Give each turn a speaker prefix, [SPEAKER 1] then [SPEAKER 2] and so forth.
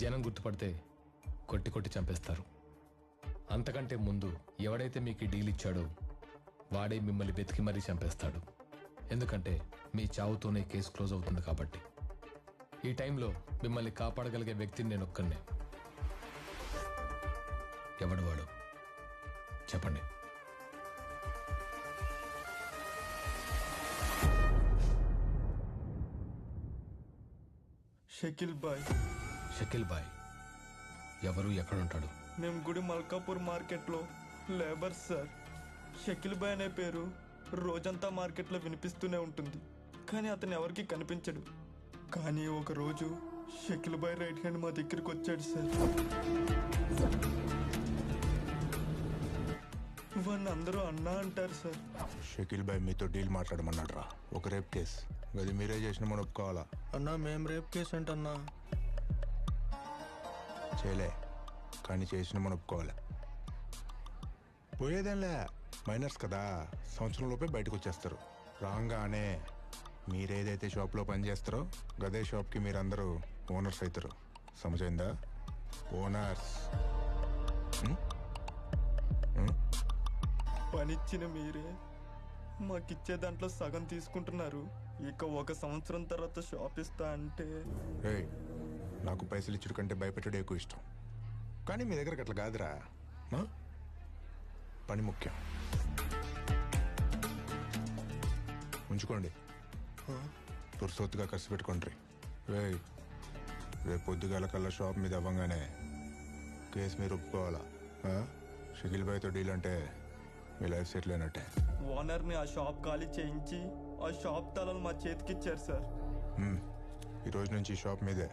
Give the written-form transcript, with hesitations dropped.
[SPEAKER 1] జనం గుర్తుపడితే కొట్టి కొట్టి చంపేస్తారు. అంతకంటే ముందు ఎవడైతే మీకు డీల్ ఇచ్చాడో వాడే మిమ్మల్ని వెతికి మరీ చంపేస్తాడు. ఎందుకంటే మీ చావుతోనే కేసు క్లోజ్ అవుతుంది కాబట్టి. ఈ టైంలో మిమ్మల్ని కాపాడగలిగే వ్యక్తిని నేను ఒక్కనే. ఎవడు వాడు చెప్పండి.
[SPEAKER 2] షకీల్ బాయ్.
[SPEAKER 1] షకీల్ బాయ్ ఎవరు, ఎక్కడుంటాడు?
[SPEAKER 2] మేము గుడి మల్కాపూర్ మార్కెట్లో లేబర్ సార్. షకీల్ బాయ్ అనే పేరు రోజంతా మార్కెట్లో వినిపిస్తూనే ఉంటుంది, కానీ అతను ఎవరికి కనిపించడు. కానీ ఒక రోజు షకీల్ బాయ్ రైట్ హ్యాండ్ మా దగ్గరికి వచ్చాడు సార్. వాడిని అందరూ అన్నా అంటారు సార్.
[SPEAKER 3] షకీల్ బాయ్ మీతో డీల్ మాట్లాడమన్నాడు రా. ఒక రేప్ కేసు, అది మీరే చేసిన మనం ఒప్పుకోవాలా?
[SPEAKER 4] అన్నా మేము రేప్ కేసు ఏంటన్నా?
[SPEAKER 3] చేయలే, కానీ చేసిన మనం ఒప్పుకోవాలి. పోయేదేంలే, మైనర్స్ కదా, సంవత్సరం లోపే బయటకు వచ్చేస్తారు. రాగానే మీరేదైతే షాప్లో పనిచేస్తారో గదే షాప్కి మీరందరూ ఓనర్స్ అవుతారు. సమజైందా? ఓనర్స్.
[SPEAKER 2] పనిచ్చిన మీరే మాకిచ్చే దాంట్లో సగం తీసుకుంటున్నారు. ఇక 1 సంవత్సరం తర్వాత షాప్ ఇస్తా అంటే
[SPEAKER 3] ఏయ్, నాకు పైసలు ఇచ్చుడు కంటే భయపెట్టడం ఎక్కువ ఇష్టం. కానీ మీ దగ్గరకు అట్లా కాదురా. పని ముఖ్యం. ఉంచుకోండి, తుర్సొత్తుగా ఖర్చు పెట్టుకోండి. రేపు పొద్దుగాల కల్లా షాప్ మీద అవ్వగానే కేసు మీరు ఒప్పుకోవాలా? షకీల్ బాయ్తో డీల్ అంటే మీ లైఫ్ సెటిల్ అయినట్టే.
[SPEAKER 2] ఓనర్ని ఆ షాప్ ఖాళీ చేయించి ఆ షాప్ తాళాలు మా చేతికిచ్చారు సార్.
[SPEAKER 3] ఈ రోజు నుంచి షాప్ మీదే.